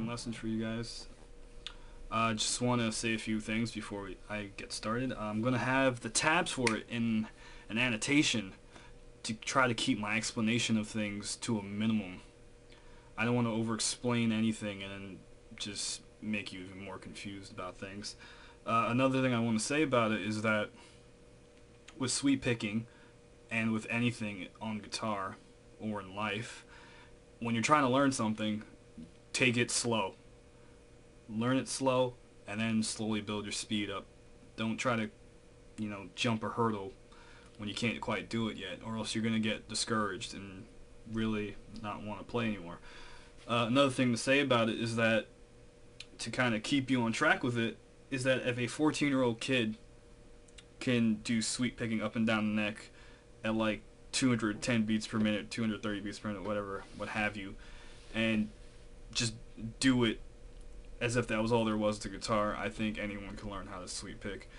Lessons for you guys. Just want to say a few things before I get started. I'm going to have the tabs for it in an annotation to try to keep my explanation of things to a minimum. I don't want to over-explain anything and just make you even more confused about things. Another thing I want to say about it is that with sweep picking and with anything on guitar or in life, when you're trying to learn something, take it slow. Learn it slow and then slowly build your speed up. Don't try to, jump a hurdle when you can't quite do it yet, or else you're going to get discouraged and really not want to play anymore. Another thing to say about it is that to kind of keep you on track with it is that if a 14-year-old kid can do sweep picking up and down the neck at like 210 beats per minute, 230 beats per minute, whatever, what have you, and just do it as if that was all there was to guitar, I think anyone can learn how to sweep pick.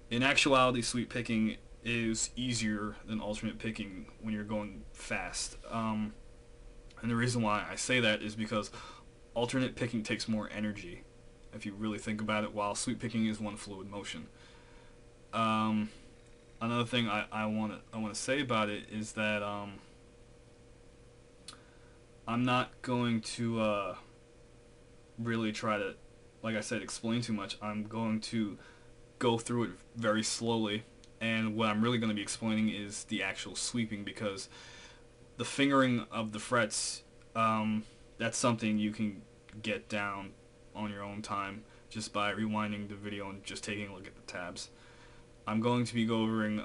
In actuality, sweep picking is easier than alternate picking when you're going fast. And the reason why I say that is because alternate picking takes more energy, if you really think about it, while sweep picking is one fluid motion. Another thing I want to say about it is that I'm not going to really try to, like I said, explain too much. I'm going to go through it very slowly, and what I'm really going to be explaining is the actual sweeping, because the fingering of the frets, that's something you can get down on your own time just by rewinding the video and just taking a look at the tabs. I'm going to be covering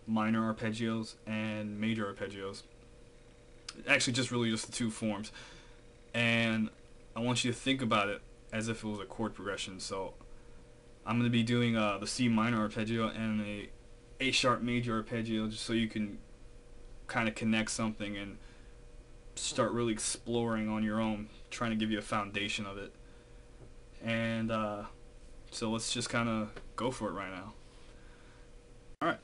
minor arpeggios and major arpeggios. Actually, just the two forms. And I want you to think about it as if it was a chord progression. So I'm going to be doing the C minor arpeggio and a A sharp major arpeggio, just so you can kind of connect something and start really exploring on your own, trying to give you a foundation of it. And so let's just kind of go for it right now. Alright,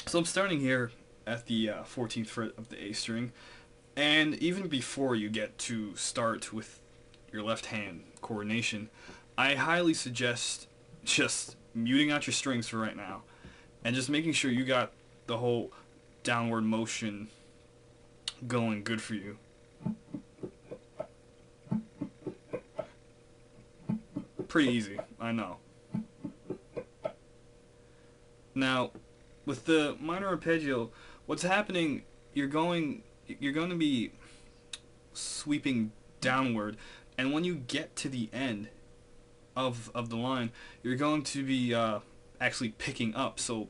so I'm starting here at the 14th fret of the A string, and even before you get to start with your left hand coordination, I highly suggest just muting out your strings for right now and just making sure you got the whole downward motion going good for you. Pretty easy, I know. Now, with the minor arpeggio, what's happening, you're going to be sweeping downward, and when you get to the end of the line, you're going to be actually picking up. So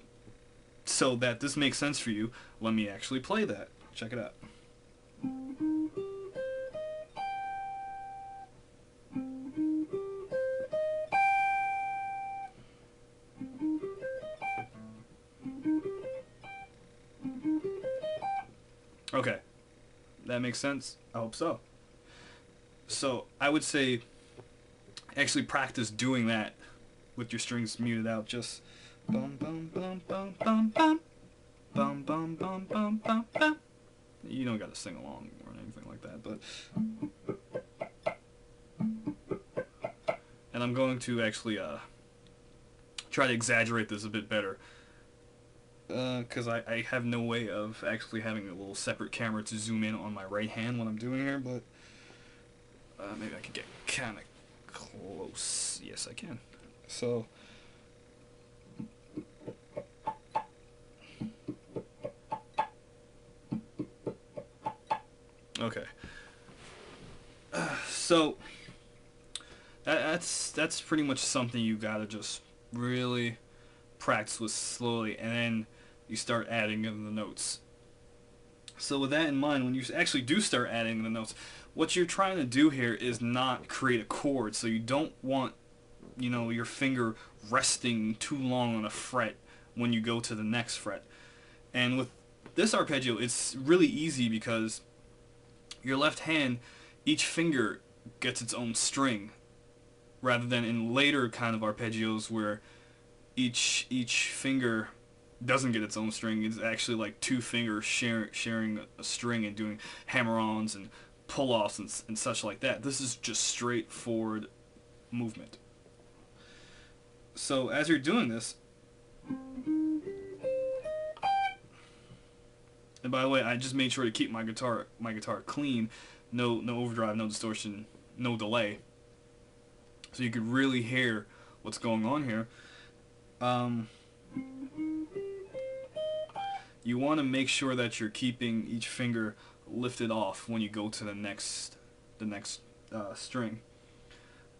that this makes sense for you, let me actually play that. Check it out. Okay, that makes sense? I hope so. So I would say actually practice doing that with your strings muted out. Just bum bum bum bum bum bum bum bum bum bum bum bum. You don't gotta sing along or anything like that, but and I'm going to actually try to exaggerate this a bit better, because I have no way of actually having a little separate camera to zoom in on my right hand when I'm doing here, but maybe I can get kind of close. Yes, I can. So okay. So that's pretty much something you gotta just really practice with slowly, and then you start adding in the notes. So with that in mind, when you actually do start adding the notes, what you're trying to do here is not create a chord. So you don't want your finger resting too long on a fret when you go to the next fret. And with this arpeggio, it's really easy because your left hand, each finger gets its own string, rather than in later kind of arpeggios where each finger doesn't get its own string. It's actually like two fingers sharing a string and doing hammer-ons and pull-offs and such like that. This is just straightforward movement. So as you're doing this, and by the way, I just made sure to keep my guitar clean, no overdrive, no distortion, no delay, so you could really hear what's going on here. You want to make sure that you're keeping each finger lifted off when you go to the next string.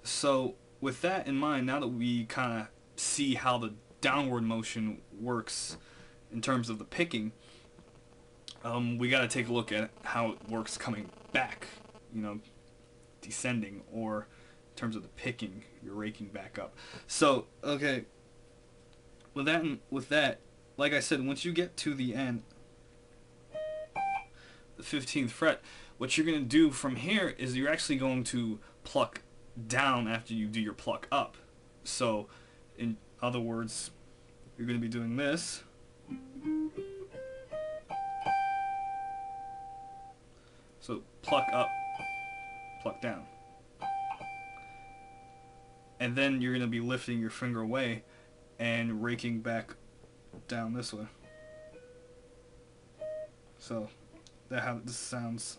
So with that in mind, now that we kind of see how the downward motion works in terms of the picking, we got to take a look at how it works coming back, descending, or in terms of the picking, you're raking back up. So okay, with that, like I said, once you get to the end, the 15th fret, what you're going to do from here is you're actually going to pluck down after you do your pluck up. So in other words, you're going to be doing this. So pluck up, pluck down. And then you're going to be lifting your finger away and raking back down this way. So that's how this sounds.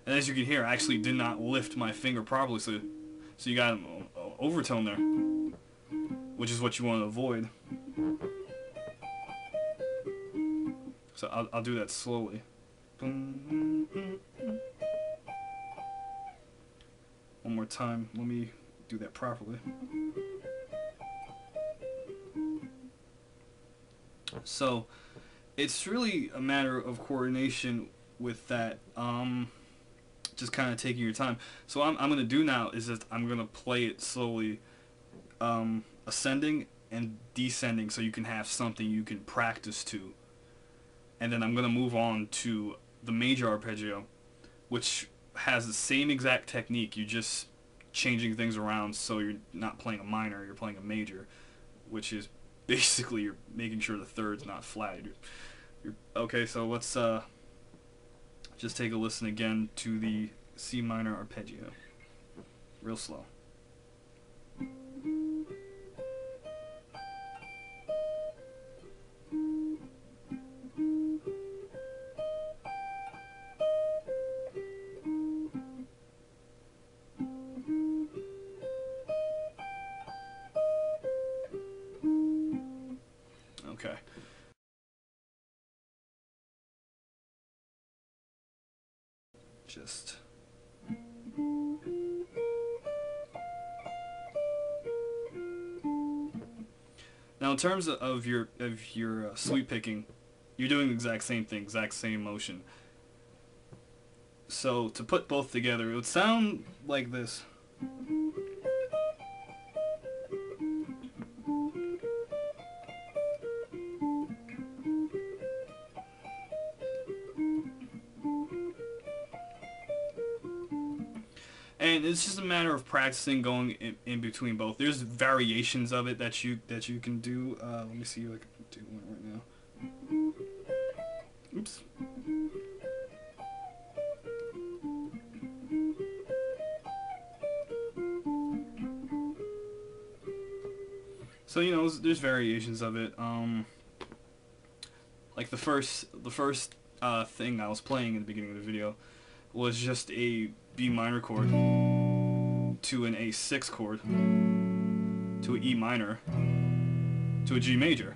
And as you can hear, I actually did not lift my finger properly, so you got an overtone there, which is what you want to avoid. So I'll do that slowly. One more time. Let me do that properly. So it's really a matter of coordination with that. Just kind of taking your time. So what I'm going to do now is that I'm going to play it slowly, ascending and descending, so you can have something you can practice to. And then I'm going to move on to the major arpeggio, which has the same exact technique. You're just changing things around, so you're not playing a minor, you're playing a major, which is basically you're making sure the third's not flat. Okay, so let's just take a listen again to the C minor arpeggio, real slow. Okay. Just now, in terms of your sweep picking, you're doing the exact same thing, exact same motion. So to put both together, it would sound like this. And it's just a matter of practicing going in between both. There's variations of it that you can do. Let me see if I can do one right now. Oops. So there's variations of it. Like the first thing I was playing in the beginning of the video was just a B minor chord to an A6 chord to an E minor to a G major.